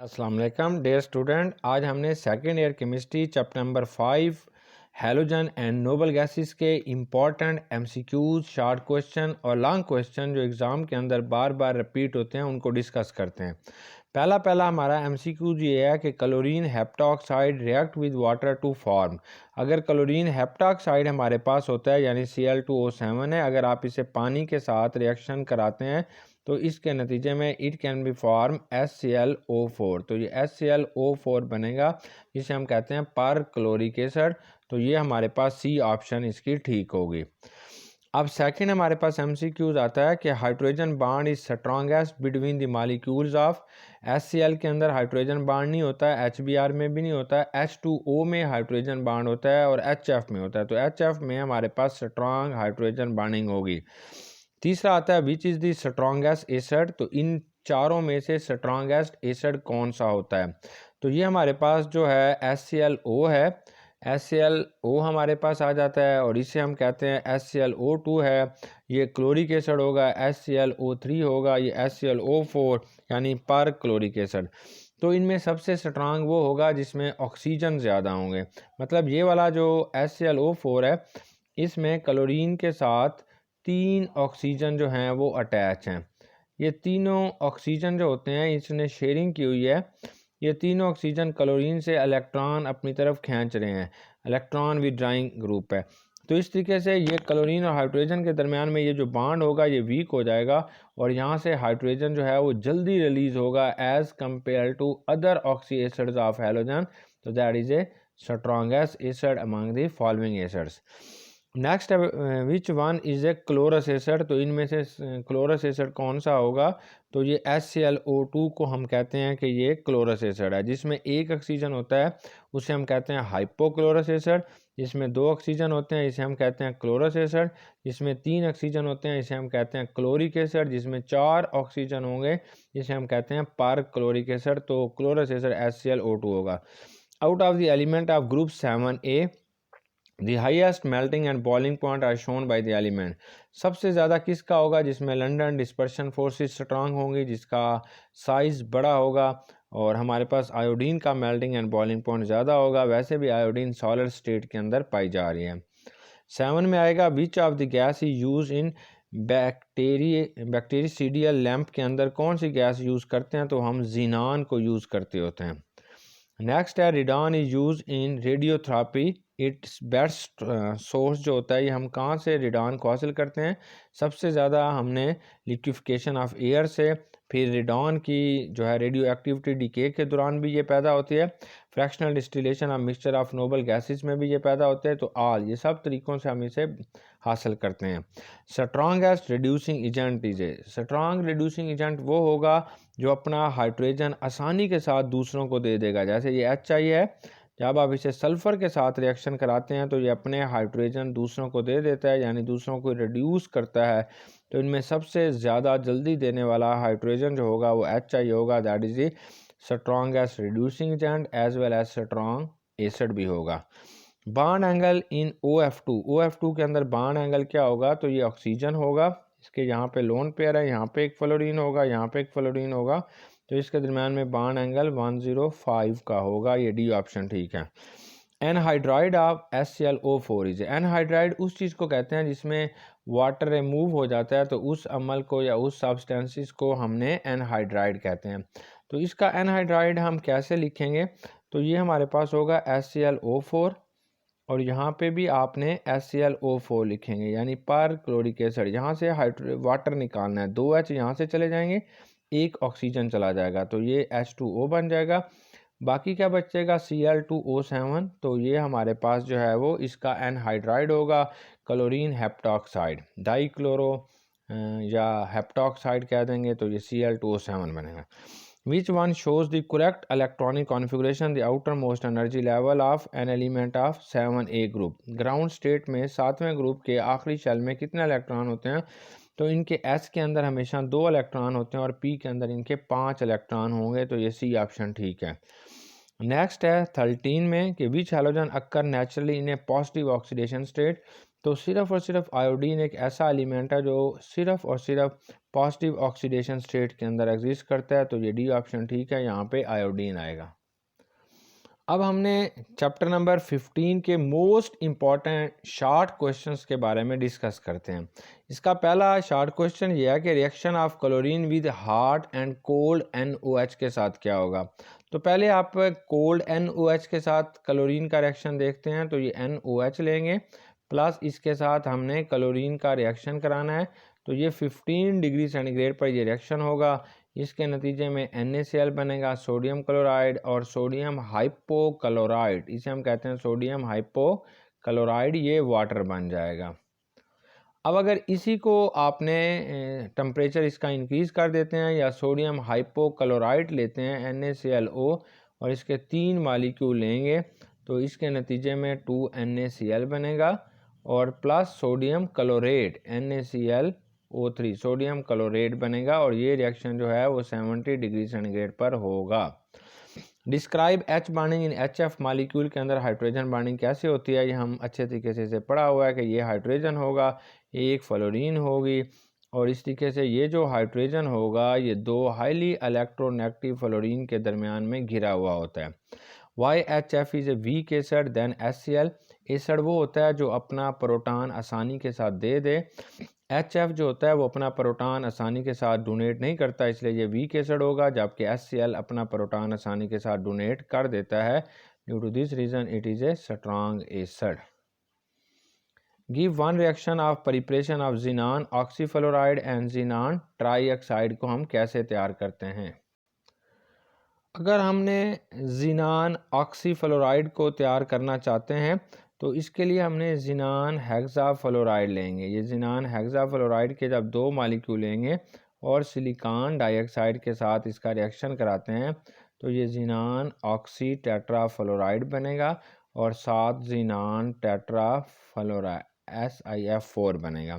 अस्सलाम वालेकुम dear student. आज हमने second year chemistry chapter number 5 halogen and noble gases के इम्पॉर्टेंट एमसीक्यूज, शॉर्ट क्वेश्चन और लॉन्ग क्वेश्चन जो एग्ज़ाम के अंदर बार बार रिपीट होते हैं उनको डिस्कस करते हैं। पहला हमारा एमसीक्यूज ये है कि chlorine heptoxide react with water to form. अगर क्लोरीन हेप्टॉक्साइड हमारे पास होता है यानी Cl2O7 है, अगर आप इसे पानी के साथ रिएक्शन कराते हैं तो इसके नतीजे में it can be form HClO4। तो ये HClO4 बनेगा जिसे हम कहते हैं पर क्लोरिक एसिड। तो ये हमारे पास सी ऑप्शन इसकी ठीक होगी। अब सेकंड हमारे पास एमसीक्यूज आता है कि hydrogen bond is strongest between the molecules of HCl। के अंदर हाइड्रोजन बॉन्ड नहीं होता है, HBr में भी नहीं होता है, H2O में हाइड्रोजन बॉन्ड होता है और HF में होता है। तो HF में हमारे पास स्ट्रॉन्ग हाइड्रोजन बॉन्डिंग होगी। तीसरा आता है which is the strongest acid. तो इन चारों में से स्ट्रॉन्गेस्ट एसिड कौन सा होता है? तो ये हमारे पास जो है HClO है, HClO हमारे पास आ जाता है और इसे हम कहते हैं HClO2 है। ये क्लोरिक एसिड होगा, HClO3 होगा, ये HClO4 यानी पर क्लोरिक एसिड। तो इनमें सबसे स्ट्रांग वो होगा जिसमें ऑक्सीजन ज़्यादा होंगे। मतलब ये वाला जो HClO4 है इसमें क्लोरीन के साथ 3 ऑक्सीजन जो हैं वो अटैच हैं। ये तीनों ऑक्सीजन जो होते हैं इसने शेयरिंग की हुई है। ये तीनों ऑक्सीजन क्लोरीन से इलेक्ट्रॉन अपनी तरफ खींच रहे हैं, इलेक्ट्रॉन विड्राइंग ग्रुप है। तो इस तरीके से ये क्लोरीन और हाइड्रोजन के दरमियान में ये जो बॉन्ड होगा ये वीक हो जाएगा और यहाँ से हाइड्रोजन जो है वो जल्दी रिलीज होगा as compare to other oxy acids of halogen. तो that is a strongest acid among the following acids. Next है which one is a chlorous acid. तो इनमें से क्लोरस एसिड कौन सा होगा? तो ये HClO2 को हम कहते हैं कि ये क्लोरस एसिड है। जिसमें एक ऑक्सीजन होता है उसे हम कहते हैं हाइपोक्लोरस एसिड, जिसमें 2 ऑक्सीजन होते हैं इसे हम कहते हैं क्लोरस एसिड, जिसमें 3 ऑक्सीजन होते हैं इसे हम कहते हैं क्लोरिक एसिड, जिसमें 4 ऑक्सीजन होंगे इसे हम कहते हैं पर क्लोरिक एसिड। तो क्लोरस एसिड HClO2 होगा। Out of the element of group 7A the highest melting and boiling point are shown by the element. सबसे ज़्यादा किसका होगा? जिसमें लंदन डिस्पर्शन फोर्सेस स्ट्रांग होंगी, जिसका साइज़ बड़ा होगा और हमारे पास आयोडीन का मेल्टिंग एंड बॉइलिंग पॉइंट ज़्यादा होगा। वैसे भी आयोडीन सॉलिड स्टेट के अंदर पाई जा रही है। 7 में आएगा which of the gas is use in bactericidal lamp. के अंदर कौन सी गैस यूज़ करते हैं? तो हम जीनान को यूज़ करते होते हैं। नेक्स्ट है radon is use in radiotherapy. It's best source जो होता है ये हम कहाँ से रेडॉन को हासिल करते हैं? सबसे ज़्यादा हमने लिक्विफिकेशन ऑफ एयर से, फिर रेडॉन की जो है रेडियो एक्टिविटी डीके के दौरान भी ये पैदा होती है, fractional distillation of mixture of noble gases में भी ये पैदा होते हैं। तो ऑल ये सब तरीक़ों से हम इसे हासिल करते हैं। Strongest reducing agent is a. Strong reducing agent वो होगा जो अपना हाइड्रोजन आसानी के साथ दूसरों को दे देगा। जैसे ये HI है, जब आप इसे सल्फ़र के साथ रिएक्शन कराते हैं तो ये अपने हाइड्रोजन दूसरों को दे देता है, यानी दूसरों को रिड्यूस करता है। तो इनमें सबसे ज़्यादा जल्दी देने वाला हाइड्रोजन जो होगा वो HI होगा। That is the strongest reducing agent as well as strong acid भी होगा। बॉन्ड एंगल इन OF2 के अंदर बॉन्ड एंगल क्या होगा? तो ये ऑक्सीजन होगा, इसके यहाँ पे लोन पेयर है, यहाँ पे एक फ्लोरीन होगा, यहाँ पे एक फ्लोरीन होगा। तो इसके दरम्यान में बॉन्ड एंगल 105 का होगा। ये डी ऑप्शन ठीक है। Anhydride of HClO4 is. Anhydride उस चीज़ को कहते हैं जिसमें वाटर रिमूव हो जाता है, तो उस अमल को या उस सब्सटेंसेस को हमने एनहाइड्राइड कहते हैं। तो इसका एनहाइड्राइड हम कैसे लिखेंगे? तो ये हमारे पास होगा HClO4 और यहाँ पे भी आपने HClO4 लिखेंगे, यानी पर क्लोरिक एसिड। यहाँ से वाटर निकालना है, 2 H यहाँ से चले जाएंगे, एक ऑक्सीजन चला जाएगा, तो ये H2O बन जाएगा। बाकी क्या बचेगा? Cl2O7। तो ये हमारे पास जो है वो इसका एनहाइड्राइड होगा, क्लोरीन हेप्टॉक्साइड, डाईक्लोरो या हेप्टॉक्साइड कह देंगे, तो ये Cl2O7 बनेगा। Which one shows the correct electronic configuration the outermost energy level of an element of 7A group। Ground state में 7वें ग्रुप के आखिरी शेल में कितने इलेक्ट्रॉन होते हैं? तो इनके S के अंदर हमेशा 2 इलेक्ट्रॉन होते हैं और P के अंदर इनके 5 इलेक्ट्रॉन होंगे। तो ये सी ऑप्शन ठीक है। नेक्स्ट है 13 में कि which halogen occur naturally in a positive oxidation state. तो सिर्फ और सिर्फ आयोडीन एक ऐसा एलिमेंट है जो सिर्फ और सिर्फ पॉजिटिव ऑक्सीडेशन स्टेट के अंदर एग्जिस्ट करता है, तो ये डी ऑप्शन ठीक है, यहाँ पे आयोडीन आएगा। अब हमने चैप्टर नंबर 15 के मोस्ट इम्पॉर्टेंट शॉर्ट क्वेश्चंस के बारे में डिस्कस करते हैं। इसका पहला शॉर्ट क्वेश्चन ये है कि reaction of chlorine with hot and cold NOH के साथ क्या होगा। तो पहले आप कोल्ड NOH के साथ क्लोरीन का रिएक्शन देखते हैं। तो ये NOH लेंगे प्लस इसके साथ हमने क्लोरीन का रिएक्शन कराना है। तो ये 15 डिग्री सेंटीग्रेड पर ये रिएक्शन होगा। इसके नतीजे में NaCl बनेगा, सोडियम क्लोराइड और सोडियम हाइपोक्लोराइड, इसे हम कहते हैं सोडियम हाइपोक्लोराइड, ये वाटर बन जाएगा। अब अगर इसी को आपने टेम्परेचर इसका इंक्रीज़ कर देते हैं या सोडियम हाइपोक्लोराइड लेते हैं NaClO और इसके 3 मॉलिक्यूल लेंगे तो इसके नतीजे में 2NaCl बनेगा और plus sodium chlorate NaClO3 sodium chlorate बनेगा और ये रिएक्शन जो है वो 70 डिग्री सेंटीग्रेड पर होगा। Describe H bonding in HF molecule के अंदर हाइड्रोजन बॉन्डिंग कैसे होती है, ये हम अच्छे तरीके से इसे पढ़ा हुआ है कि ये हाइड्रोजन होगा, ये एक फ्लोरीन होगी और इस तरीके से ये जो हाइड्रोजन होगा ये 2 हाईली इलेक्ट्रोनेगेटिव फ्लोरीन के दरमियान में घिरा हुआ होता है। YHF is a weak acid then HCl, acid वो होता है जो अपना प्रोटॉन आसानी के साथ दे। HF जो होता है वो अपना प्रोटॉन आसानी के साथ डोनेट नहीं करता, इसलिए ये वीक एसिड होगा, जबकि HCl अपना प्रोटॉन आसानी के साथ डोनेट कर देता है। Due to this reason it is a strong acid. Give one reaction of preparation of xenon oxyfluoride and xenon trioxide को हम कैसे तैयार करते हैं। अगर हमने ज़ीनान ऑक्सीफ्लोराइड को तैयार करना चाहते हैं तो इसके लिए हमने ज़ीनान हेक्साफ्लोराइड लेंगे। ये ज़ीनान हेक्साफ्लोराइड के जब 2 मॉलिक्यूल लेंगे और सिलिकॉन डाइऑक्साइड के साथ इसका रिएक्शन कराते हैं तो ये ज़ीनान ऑक्सी टेट्राफ्लोराइड बनेगा और साथ ज़ीनान टेट्राफ्लोराइड SiF4 बनेगा।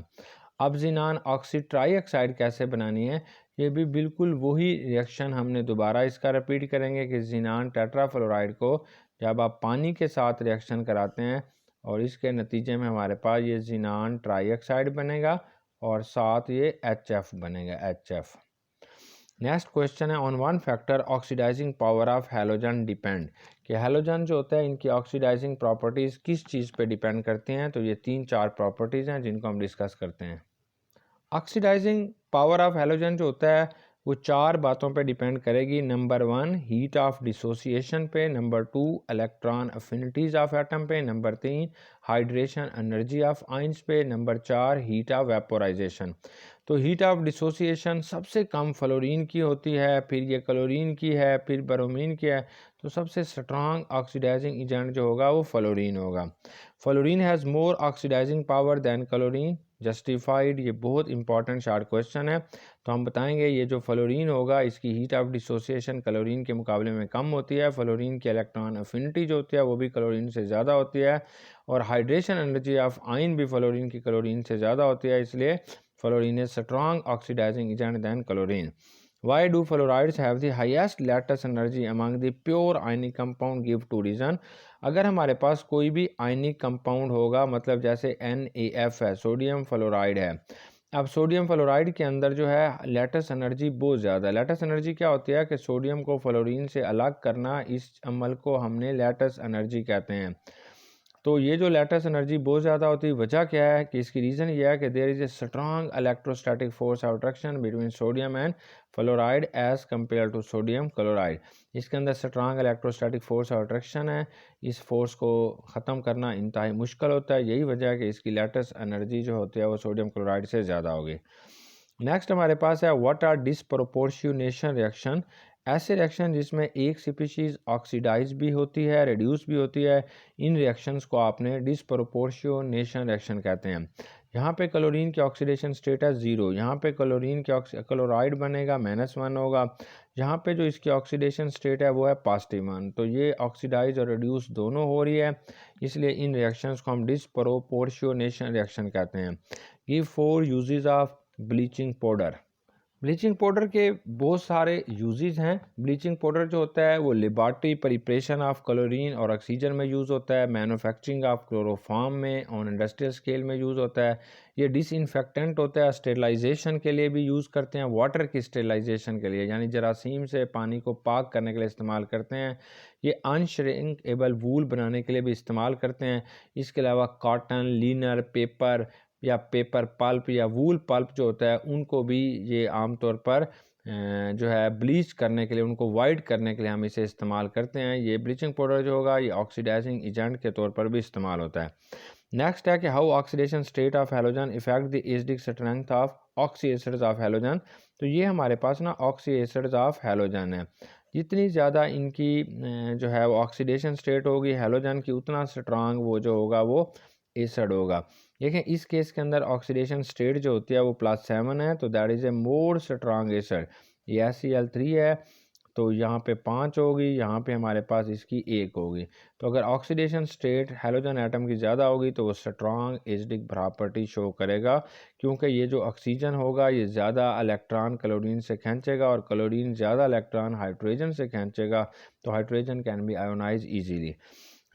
अब ज़ीनान ऑक्सी ट्राईऑक्साइड कैसे बनानी है, ये भी बिल्कुल वही रिएक्शन हमने दोबारा इसका रिपीट करेंगे कि ज़ीनान टेट्राफ्लोराइड को जब आप पानी के साथ रिएक्शन कराते हैं और इसके नतीजे में हमारे पास ये ज़ीनान ट्राईऑक्साइड बनेगा और साथ ये HF बनेगा, HF। नेक्स्ट क्वेश्चन है on one factor oxidizing power of halogen depend, कि हैलोजन जो होता है इनकी ऑक्सीडाइजिंग प्रॉपर्टीज़ किस चीज़ पे डिपेंड करती हैं। तो ये 3-4 प्रॉपर्टीज़ हैं जिनको हम डिस्कस करते हैं। ऑक्सीडाइजिंग पावर ऑफ हैलोजन जो होता है वो 4 बातों पे डिपेंड करेगी। नंबर 1 हीट ऑफ डिसोसिएशन पे, number 2 electron affinities of atom पे, number 3 hydration energy of ions पे, नंबर 4 हीट ऑफ वेपोराइजेशन। तो हीट ऑफ डिसोसिएशन सबसे कम फ्लोरीन की होती है, फिर ये क्लोरीन की है, फिर ब्रोमीन की है। तो सबसे स्ट्रॉन्ग ऑक्सीडाइजिंग एजेंट जो होगा वो फ्लोरीन होगा। Fluorine has more oxidizing power than chlorine, justified. ये बहुत इंपॉर्टेंट शॉर्ट क्वेश्चन है। तो हम बताएंगे ये जो फ्लोरीन होगा इसकी हीट ऑफ डिसोसिएशन क्लोरीन के मुकाबले में कम होती है। फ्लोरीन की इलेक्ट्रॉन अफिनिटी जो होती है वो भी क्लोरीन से ज़्यादा होती है और हाइड्रेशन एनर्जी ऑफ आयन भी फ्लोरीन की क्लोरीन से ज़्यादा होती है, इसलिए fluorine is strong oxidizing agent than chlorine. Why do fluorides have the highest lattice energy among the pure ionic compound? Give 2 reason। अगर हमारे पास कोई भी आयनिक कंपाउंड होगा, मतलब जैसे NaF है, सोडियम फ्लोराइड है। अब सोडियम फ्लोराइड के अंदर जो है लैटिस एनर्जी बहुत ज़्यादा है। लैटिस एनर्जी क्या होती है कि सोडियम को फ्लोरीन से अलग करना, इस अमल को हमने लैटिस एनर्जी कहते हैं। तो ये जो लैटिस एनर्जी बहुत ज़्यादा होती है, वजह क्या है कि इसकी रीज़न ये है कि there is a strong electrostatic force of attraction between sodium and fluoride as compare to sodium chloride. इसके अंदर strong electrostatic force of attraction है, इस फोर्स को ख़त्म करना इंतहाई मुश्किल होता है। यही वजह है कि इसकी लैटिस एनर्जी जो होती है वो सोडियम क्लोराइड से ज़्यादा होगी। नेक्स्ट हमारे पास है व्हाट आर डिसप्रोपोर्शनेशन रिएक्शन। ऐसे रिएक्शन जिसमें एक स्पीशीज़ ऑक्सीडाइज भी होती है, रिड्यूस भी होती है, इन रिएक्शंस को आपने डिसप्रोपोर्शनेशन रिएक्शन कहते हैं। यहाँ पे क्लोरीन की ऑक्सीडेशन स्टेट है 0, यहाँ पे क्लोरीन के क्लोराइड बनेगा -1 होगा, यहाँ पे जो इसकी ऑक्सीडेशन स्टेट है वो है +1। तो ये ऑक्सीडाइज और रिड्यूस दोनों हो रही है, इसलिए इन रिएक्शंस को हम डिसप्रोपोर्शनेशन रिएक्शन कहते हैं। Give 4 uses of bleaching powder. Bleaching powder के बहुत सारे यूजेस हैं। ब्लीचिंग पाउडर जो होता है वो लेबॉरेटरी प्रिपरेशन ऑफ क्लोरीन और ऑक्सीजन में यूज़ होता है, मैन्युफैक्चरिंग ऑफ क्लोरोफॉर्म में, ऑन इंडस्ट्रियल स्केल में यूज़ होता है। ये डिसइंफेक्टेंट होता है, स्टेरिलाइजेशन के लिए भी यूज़ करते हैं, वाटर की स्टेरिलाइजेशन के लिए यानी जरासीम से पानी को पाक करने के लिए इस्तेमाल करते हैं। ये अनश्रिंकेबल वूल बनाने के लिए भी इस्तेमाल करते हैं। इसके अलावा कॉटन, लिनर, पेपर या पेपर पल्प या वूल पल्प जो होता है उनको भी ये आमतौर पर जो है ब्लीच करने के लिए, उनको वाइट करने के लिए हम इसे इस्तेमाल करते हैं। ये ब्लीचिंग पाउडर जो होगा ये ऑक्सीडाइजिंग एजेंट के तौर पर भी इस्तेमाल होता है। नेक्स्ट है कि how oxidation state of halogen effect the acidic strength of oxy acids of halogen. तो ये हमारे पास ना ऑक्सी एसिड्स ऑफ हैलोजन है। जितनी ज़्यादा इनकी जो है वो ऑक्सीडेशन स्टेट होगी हैलोजन की, उतना स्ट्रांग वो जो होगा वो एसिड होगा। देखें इस केस के अंदर ऑक्सीडेशन स्टेट जो होती है वो +7 है, तो that is a more strong acid. ये SeL3 है, तो यहाँ पे 5 होगी, यहाँ पे हमारे पास इसकी 1 होगी। तो अगर ऑक्सीडेशन स्टेट हैलोजन एटम की ज़्यादा होगी तो वो स्ट्रांग एसिडिक प्रॉपर्टी शो करेगा, क्योंकि ये जो ऑक्सीजन होगा ये ज़्यादा इलेक्ट्रॉन क्लोरीन से खींचेगा और क्लोरीन ज़्यादा इलेक्ट्रॉन हाइड्रोजन से खींचेगा, तो hydrogen can be ionise easily.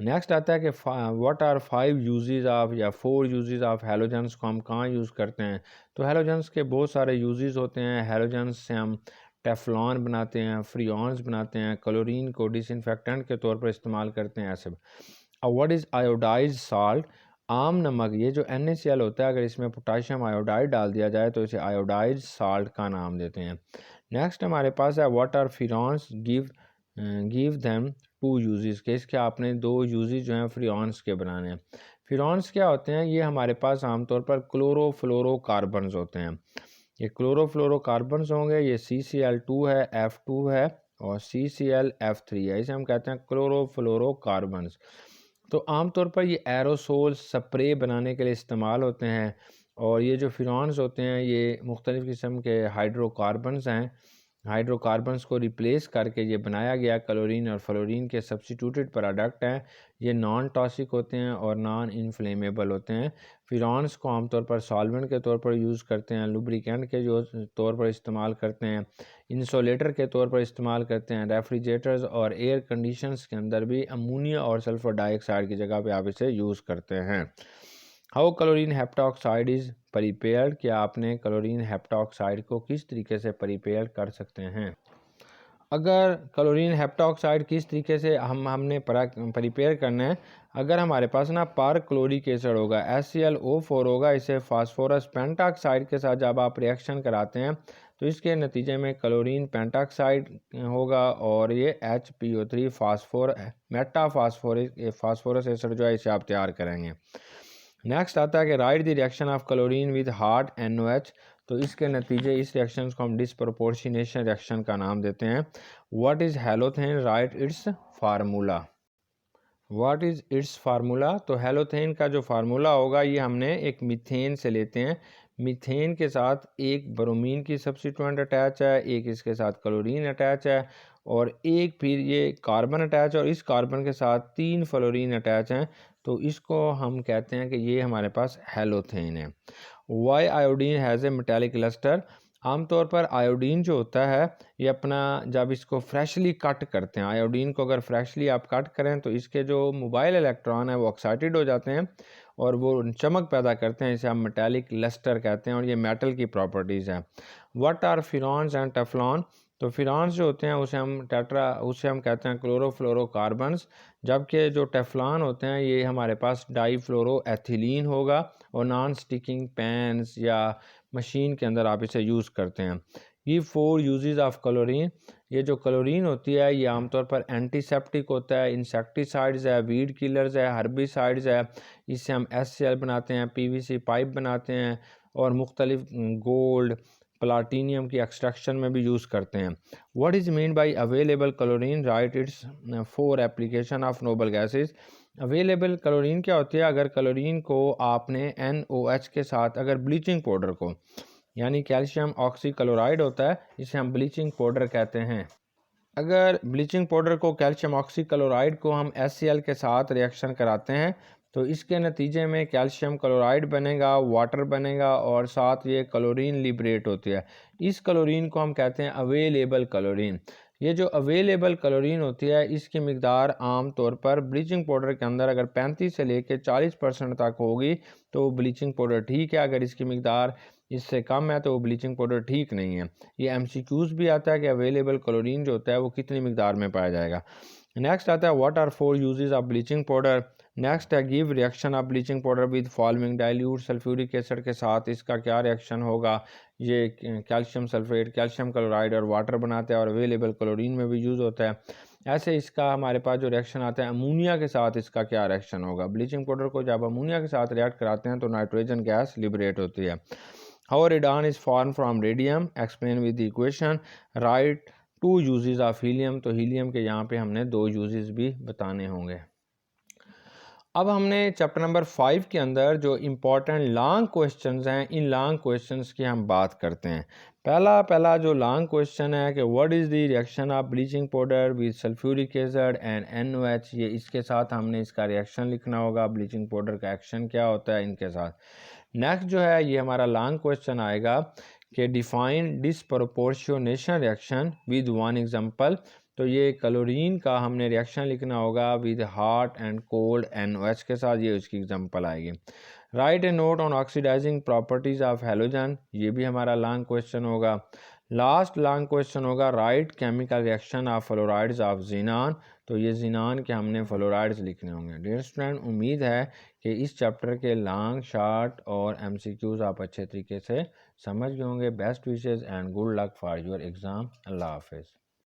Next आता है कि व्हाट आर 5 यूजेस ऑफ या 4 यूजेस ऑफ हैलोजन्स को हम कहाँ यूज़ करते हैं। तो हैलोजन्स के बहुत सारे यूजेस होते हैं। हैलोजन्स से हम टेफ्लॉन बनाते हैं, फ्रियॉन्स बनाते हैं, क्लोरीन को डिसइंफेक्टेंट के तौर पर इस्तेमाल करते हैं ऐसे। अब व्हाट इज़ आयोडाइज साल्ट, आम नमक। ये जो NaCl होता है अगर इसमें पोटाशियम आयोडाइड डाल दिया जाए तो इसे आयोडाइज साल्ट का नाम देते हैं। नेक्स्ट हमारे पास है what are freons, give them 2 uses के, इसके आपने 2 यूजेस जो हैं फ्रियॉन्स के बनाने हैं। फ्रियॉन्स क्या होते हैं, ये हमारे पास आमतौर पर क्लोरोफ्लोरोकार्बन्स होते हैं। ये क्लोरोफ्लोरोकार्बन्स होंगे, ये CCl2 है, F2 है और CClF3 है, इसे हम कहते हैं क्लोरोफ्लोरोकार्बन्स। तो आमतौर पर ये एरोसोल स्प्रे बनाने के लिए इस्तेमाल होते हैं। और ये जो फ्रियॉन्स होते हैं ये मुख्तलिफ़ किस्म के हाइड्रोकार्बन्स हैं। हाइड्रोकार्बन्स को रिप्लेस करके ये बनाया गया क्लोरीन और फ्लोरीन के सब्स्टिट्यूटेड प्रोडक्ट हैं। ये नॉन टॉक्सिक होते हैं और नॉन इन्फ्लेमेबल होते हैं। फ्रियॉन्स को आमतौर पर सॉल्वेंट के तौर पर यूज़ करते हैं, लुब्रिकेंट के जो तौर पर इस्तेमाल करते हैं, इंसुलेटर के तौर पर इस्तेमाल करते हैं, रेफ्रिजरेटर्स और एयर कंडीशंस के अंदर भी अमोनिया और सल्फर डाइऑक्साइड की जगह पे आप इसे यूज़ करते हैं। हाउ क्लोरीन हेप्टाऑक्साइड इज़ प्रिपेयर्ड, क्या आपने क्लोरीन हेप्टाऑक्साइड को किस तरीके से प्रिपेयर कर सकते हैं। अगर क्लोरीन हेप्टाऑक्साइड किस तरीके से हमने प्रिपेयर करना है, अगर हमारे पास ना पर क्लोरिक एसिड होगा HClO4 होगा, इसे फास्फोरस पेंटाऑक्साइड के साथ जब आप रिएक्शन कराते हैं तो इसके नतीजे में क्लोरीन पेंटाऑक्साइड होगा और ये HPO3 फास्फोरस एसिड जो है इसे आप तैयार करेंगे। नेक्स्ट आता है कि right the reaction of chlorine with hard NOH, तो इसके नतीजे इस रिएक्शन को हम डिसप्रोपोर्शनेशन रिएक्शन का नाम देते हैं। What is हैलोथेन, right it's formula. What is it's formula, तो हैलोथेन का जो फार्मूला होगा ये हमने एक मीथेन से लेते हैं। मीथेन के साथ एक ब्रोमीन की सब्स्टिट्यूएंट अटैच है, एक इसके साथ क्लोरीन अटैच है और एक फिर ये कार्बन अटैच है और इस कार्बन के साथ 3 फ्लोरीन अटैच हैं, तो इसको हम कहते हैं कि ये हमारे पास हैलोथेन है। Why iodine has a metallic lustre, आमतौर पर आयोडीन जो होता है ये अपना जब इसको फ्रेशली कट करते हैं, आयोडीन को अगर फ्रेशली आप कट करें तो इसके जो मोबाइल इलेक्ट्रॉन है वो ऑक्साइडेड हो जाते हैं और वो चमक पैदा करते हैं, इसे हम मेटालिक लस्टर कहते हैं और ये मेटल की प्रॉपर्टीज़ है। व्हाट आर फिरॉन्स एंड टेफ्लॉन, तो फिरॉन्स जो होते हैं उसे हम कहते हैं क्लोरोफ्लोरोकार्बन्स, जबकि जो टेफ्लॉन होते हैं ये हमारे पास डाईफ्लोरोएथिलीन होगा और नॉन स्टिकिंग पैन्स या मशीन के अंदर आप इसे यूज़ करते हैं। ये 4 यूजेस ऑफ क्लोरीन, ये जो क्लोरीन होती है ये आमतौर पर एंटीसेप्टिक होता है, इंसेक्टिसाइड्स है, वीड किलर्स है, हर्बिसाइड्स है, इससे हम HCl बनाते हैं, PVC पाइप बनाते हैं और मुख्तलिफ गोल्ड प्लाटीनियम की एक्सट्रैक्शन में भी यूज़ करते हैं। What is mean by available chlorine, right it's 4 application of noble gases. Available chlorine क्या होती है, अगर क्लोरीन को आपने NOH के साथ अगर ब्लीचिंग पाउडर को यानी कैल्शियम ऑक्सीक्लोराइड होता है इसे हम ब्लीचिंग पाउडर कहते हैं, अगर ब्लीचिंग पाउडर को कैल्शियम ऑक्सीक्लोराइड को हम HCl के साथ रिएक्शन कराते हैं तो इसके नतीजे में कैल्शियम क्लोराइड बनेगा, वाटर बनेगा और साथ ये क्लोरीन लिबरेट होती है। इस क्लोरीन को हम कहते हैं अवेलेबल क्लोरीन। ये जो अवेलेबल क्लोरीन होती है इसकी मिकदार आम तौर पर ब्लीचिंग पाउडर के अंदर अगर 35 से लेकर 40% तक होगी तो ब्लीचिंग पाउडर ठीक है, अगर इसकी मिकदार इससे कम है तो वो ब्लीचिंग पाउडर ठीक नहीं है। ये एमसीक्यूज भी आता है कि अवेलेबल क्लोरीन जो होता है वो कितनी मिकदार में पाया जाएगा। नेक्स्ट आता है what are 4 uses of bleaching powder. Next है give reaction of bleaching powder with following dilute sulphuric acid के साथ इसका क्या रिएक्शन होगा। ये कैल्शियम सल्फेट, कैल्शियम क्लोराइड और वाटर बनाता है और अवेलेबल क्लोरीन में भी यूज़ होता है। ऐसे इसका हमारे पास जो रिएक्शन आता है अमोनिया के साथ इसका क्या रिएक्शन होगा। ब्लीचिंग पाउडर को जब अमोनिया के साथ रिएक्ट कराते हैं तो नाइट्रोजन गैस लिबरेट होती है। How radon is form from radium, explain with the equation. Right 2 uses of helium, तो हीलियम के यहाँ पे हमने 2 यूजेस भी बताने होंगे। अब हमने चैप्टर नंबर 5 के अंदर जो इम्पोर्टेंट लॉन्ग क्वेश्चंस हैं इन लॉन्ग क्वेश्चंस की हम बात करते हैं। पहला जो लॉन्ग क्वेश्चन है कि what is the reaction of bleaching powder with sulphuric acid and NOH। ये इसके साथ हमने इसका रिएक्शन लिखना होगा, ब्लीचिंग पाउडर का एक्शन क्या होता है इनके साथ। नेक्स्ट जो है ये हमारा लॉन्ग क्वेश्चन आएगा कि define disproportionation reaction with one example. तो ये क्लोरीन का हमने रिएक्शन लिखना होगा with hot and cold NOH के साथ, ये उसकी एग्जांपल आएगी। Write a note on oxidising properties of halogen, ये भी हमारा लॉन्ग क्वेश्चन होगा। लास्ट लॉन्ग क्वेश्चन होगा write chemical reaction of fluorides of xenon, तो ये ज़ीनान के हमने फ्लोराइड्स लिखने होंगे। डियर स्टूडेंट, उम्मीद है कि इस चैप्टर के लॉन्ग, शॉर्ट और MCQs आप अच्छे तरीके से समझ गए होंगे। Best wishes and good luck for your exam. Allah हाफिज़।